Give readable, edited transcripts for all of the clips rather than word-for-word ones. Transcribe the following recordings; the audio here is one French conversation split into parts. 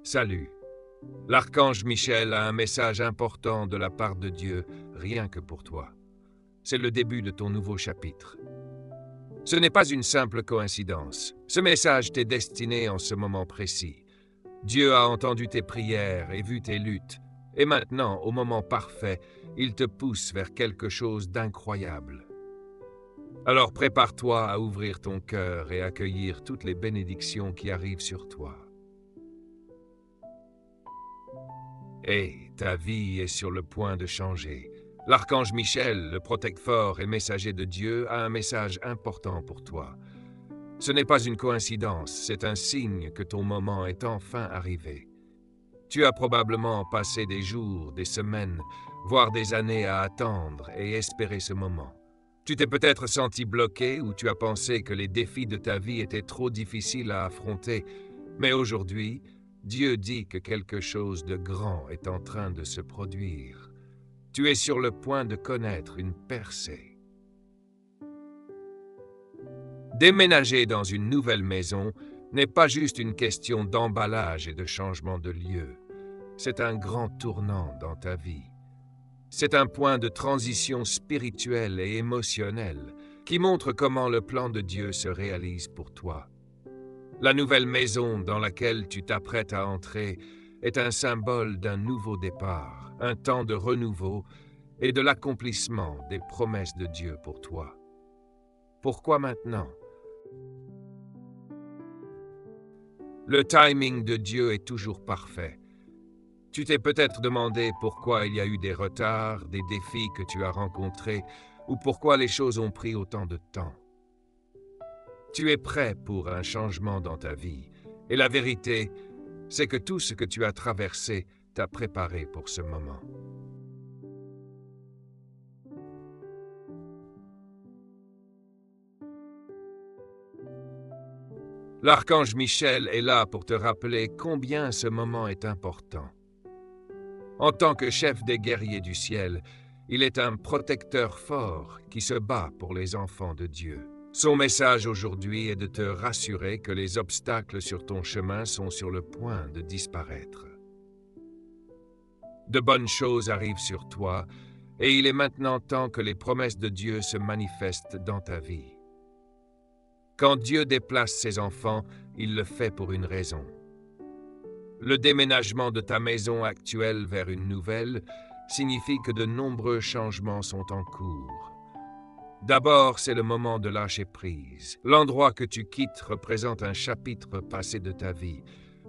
Salut. L'archange Michel a un message important de la part de Dieu, rien que pour toi. C'est le début de ton nouveau chapitre. Ce n'est pas une simple coïncidence. Ce message t'est destiné en ce moment précis. Dieu a entendu tes prières et vu tes luttes, et maintenant, au moment parfait, il te pousse vers quelque chose d'incroyable. Alors prépare-toi à ouvrir ton cœur et accueillir toutes les bénédictions qui arrivent sur toi. Et ta vie est sur le point de changer. L'archange Michel, le protecteur et messager de Dieu, a un message important pour toi. Ce n'est pas une coïncidence, c'est un signe que ton moment est enfin arrivé. Tu as probablement passé des jours, des semaines, voire des années à attendre et espérer ce moment. Tu t'es peut-être senti bloqué ou tu as pensé que les défis de ta vie étaient trop difficiles à affronter, mais aujourd'hui, Dieu dit que quelque chose de grand est en train de se produire. Tu es sur le point de connaître une percée. Déménager dans une nouvelle maison n'est pas juste une question d'emballage et de changement de lieu. C'est un grand tournant dans ta vie. C'est un point de transition spirituelle et émotionnelle qui montre comment le plan de Dieu se réalise pour toi. La nouvelle maison dans laquelle tu t'apprêtes à entrer est un symbole d'un nouveau départ, un temps de renouveau et de l'accomplissement des promesses de Dieu pour toi. Pourquoi maintenant? Le timing de Dieu est toujours parfait. Tu t'es peut-être demandé pourquoi il y a eu des retards, des défis que tu as rencontrés, ou pourquoi les choses ont pris autant de temps. Tu es prêt pour un changement dans ta vie, et la vérité, c'est que tout ce que tu as traversé t'a préparé pour ce moment. L'archange Michel est là pour te rappeler combien ce moment est important. En tant que chef des guerriers du ciel, il est un protecteur fort qui se bat pour les enfants de Dieu. Son message aujourd'hui est de te rassurer que les obstacles sur ton chemin sont sur le point de disparaître. De bonnes choses arrivent sur toi, et il est maintenant temps que les promesses de Dieu se manifestent dans ta vie. Quand Dieu déplace ses enfants, il le fait pour une raison. Le déménagement de ta maison actuelle vers une nouvelle signifie que de nombreux changements sont en cours. D'abord, c'est le moment de lâcher prise. L'endroit que tu quittes représente un chapitre passé de ta vie,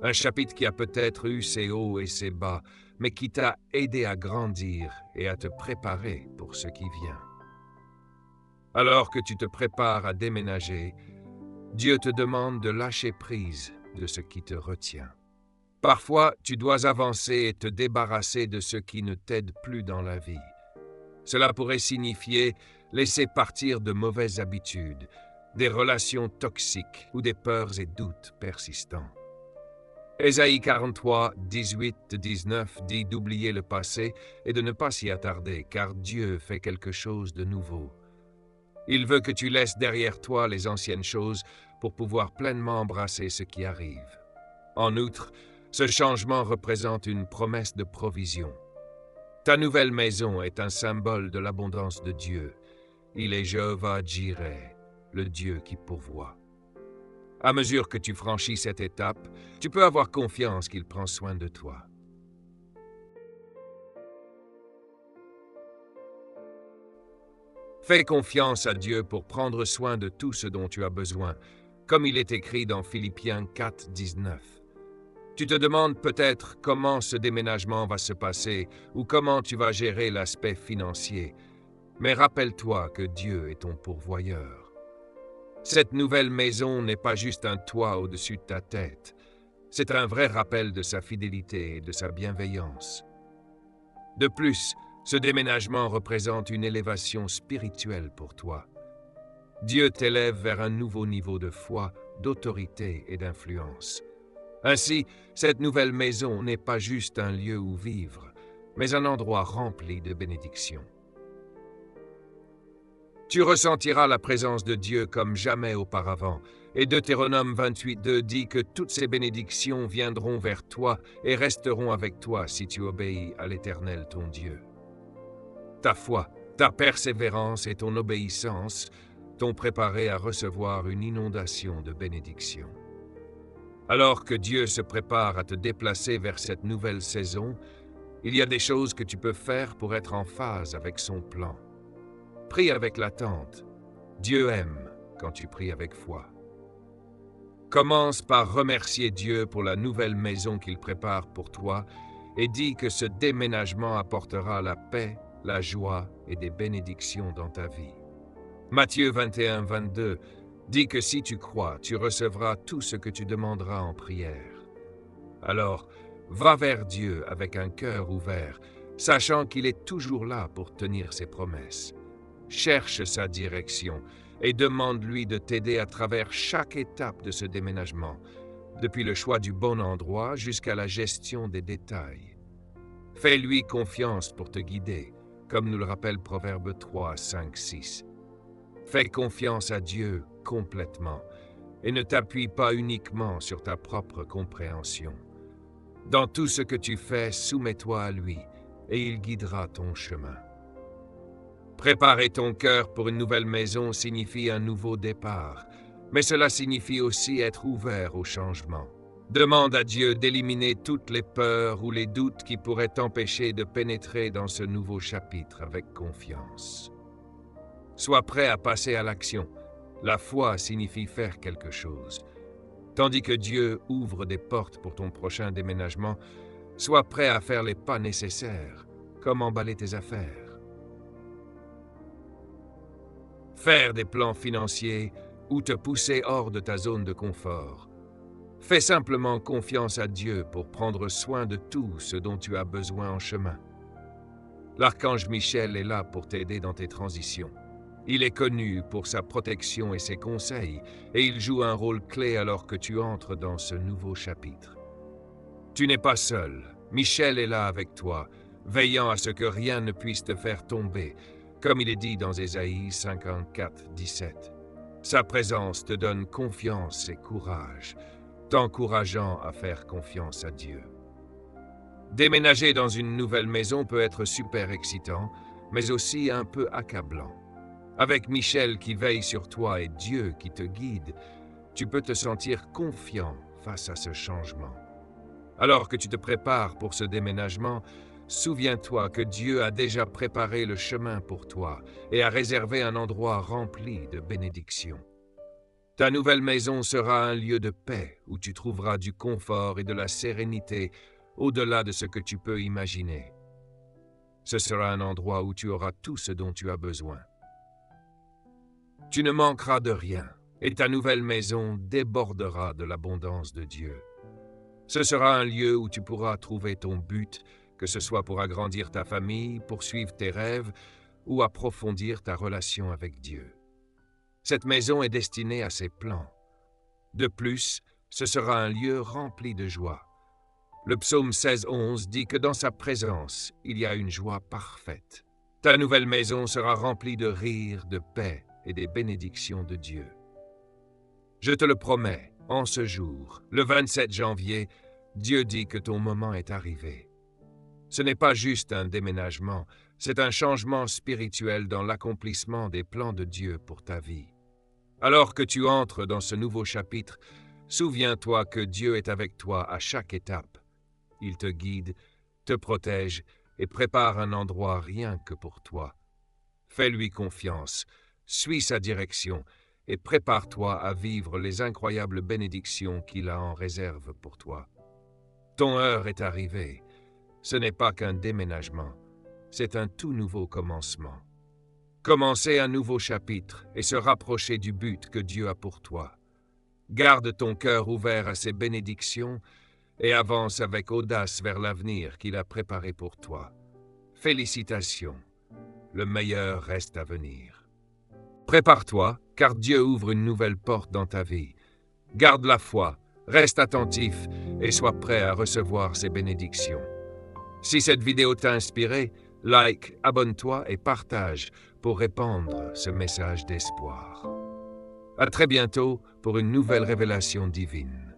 un chapitre qui a peut-être eu ses hauts et ses bas, mais qui t'a aidé à grandir et à te préparer pour ce qui vient. Alors que tu te prépares à déménager, Dieu te demande de lâcher prise de ce qui te retient. Parfois, tu dois avancer et te débarrasser de ce qui ne t'aide plus dans la vie. Cela pourrait signifier laisser partir de mauvaises habitudes, des relations toxiques ou des peurs et doutes persistants. Ésaïe 43, 18-19 dit d'oublier le passé et de ne pas s'y attarder, car Dieu fait quelque chose de nouveau. Il veut que tu laisses derrière toi les anciennes choses pour pouvoir pleinement embrasser ce qui arrive. En outre, ce changement représente une promesse de provision. Ta nouvelle maison est un symbole de l'abondance de Dieu. Il est Jéhovah Jireh, le Dieu qui pourvoit. À mesure que tu franchis cette étape, tu peux avoir confiance qu'il prend soin de toi. Fais confiance à Dieu pour prendre soin de tout ce dont tu as besoin, comme il est écrit dans Philippiens 4, 19. Tu te demandes peut-être comment ce déménagement va se passer ou comment tu vas gérer l'aspect financier. Mais rappelle-toi que Dieu est ton pourvoyeur. Cette nouvelle maison n'est pas juste un toit au-dessus de ta tête. C'est un vrai rappel de sa fidélité et de sa bienveillance. De plus, ce déménagement représente une élévation spirituelle pour toi. Dieu t'élève vers un nouveau niveau de foi, d'autorité et d'influence. Ainsi, cette nouvelle maison n'est pas juste un lieu où vivre, mais un endroit rempli de bénédictions. Tu ressentiras la présence de Dieu comme jamais auparavant. Et Deutéronome 28:2 dit que toutes ces bénédictions viendront vers toi et resteront avec toi si tu obéis à l'Éternel ton Dieu. Ta foi, ta persévérance et ton obéissance t'ont préparé à recevoir une inondation de bénédictions. Alors que Dieu se prépare à te déplacer vers cette nouvelle saison, il y a des choses que tu peux faire pour être en phase avec son plan. Prie avec l'attente. Dieu aime quand tu pries avec foi. Commence par remercier Dieu pour la nouvelle maison qu'il prépare pour toi et dis que ce déménagement apportera la paix, la joie et des bénédictions dans ta vie. Matthieu 21:22 dit que si tu crois, tu recevras tout ce que tu demanderas en prière. Alors, va vers Dieu avec un cœur ouvert, sachant qu'il est toujours là pour tenir ses promesses. Cherche sa direction et demande-lui de t'aider à travers chaque étape de ce déménagement, depuis le choix du bon endroit jusqu'à la gestion des détails. Fais-lui confiance pour te guider, comme nous le rappelle Proverbe 3, 5, 6. Fais confiance à Dieu complètement et ne t'appuie pas uniquement sur ta propre compréhension. Dans tout ce que tu fais, soumets-toi à lui et il guidera ton chemin. Préparer ton cœur pour une nouvelle maison signifie un nouveau départ, mais cela signifie aussi être ouvert au changement. Demande à Dieu d'éliminer toutes les peurs ou les doutes qui pourraient t'empêcher de pénétrer dans ce nouveau chapitre avec confiance. Sois prêt à passer à l'action. La foi signifie faire quelque chose. Tandis que Dieu ouvre des portes pour ton prochain déménagement, sois prêt à faire les pas nécessaires, comme emballer tes affaires. Faire des plans financiers ou te pousser hors de ta zone de confort. Fais simplement confiance à Dieu pour prendre soin de tout ce dont tu as besoin en chemin. L'archange Michel est là pour t'aider dans tes transitions. Il est connu pour sa protection et ses conseils, et il joue un rôle clé alors que tu entres dans ce nouveau chapitre. Tu n'es pas seul. Michel est là avec toi, veillant à ce que rien ne puisse te faire tomber, comme il est dit dans Ésaïe 54, 17. Sa présence te donne confiance et courage, t'encourageant à faire confiance à Dieu. Déménager dans une nouvelle maison peut être super excitant, mais aussi un peu accablant. Avec Michel qui veille sur toi et Dieu qui te guide, tu peux te sentir confiant face à ce changement. Alors que tu te prépares pour ce déménagement, souviens-toi que Dieu a déjà préparé le chemin pour toi et a réservé un endroit rempli de bénédictions. Ta nouvelle maison sera un lieu de paix où tu trouveras du confort et de la sérénité au-delà de ce que tu peux imaginer. Ce sera un endroit où tu auras tout ce dont tu as besoin. Tu ne manqueras de rien et ta nouvelle maison débordera de l'abondance de Dieu. Ce sera un lieu où tu pourras trouver ton but, que ce soit pour agrandir ta famille, poursuivre tes rêves ou approfondir ta relation avec Dieu. Cette maison est destinée à ses plans. De plus, ce sera un lieu rempli de joie. Le psaume 16:11 dit que dans sa présence, il y a une joie parfaite. Ta nouvelle maison sera remplie de rire, de paix et des bénédictions de Dieu. Je te le promets, en ce jour, le 27 janvier, Dieu dit que ton moment est arrivé. Ce n'est pas juste un déménagement, c'est un changement spirituel dans l'accomplissement des plans de Dieu pour ta vie. Alors que tu entres dans ce nouveau chapitre, souviens-toi que Dieu est avec toi à chaque étape. Il te guide, te protège et prépare un endroit rien que pour toi. Fais-lui confiance, suis sa direction et prépare-toi à vivre les incroyables bénédictions qu'il a en réserve pour toi. Ton heure est arrivée. Ce n'est pas qu'un déménagement, c'est un tout nouveau commencement. Commencer un nouveau chapitre et se rapprocher du but que Dieu a pour toi. Garde ton cœur ouvert à ses bénédictions et avance avec audace vers l'avenir qu'il a préparé pour toi. Félicitations, le meilleur reste à venir. Prépare-toi, car Dieu ouvre une nouvelle porte dans ta vie. Garde la foi, reste attentif et sois prêt à recevoir ses bénédictions. Si cette vidéo t'a inspiré, Like, abonne-toi et partage pour répandre ce message d'espoir. À très bientôt pour une nouvelle révélation divine.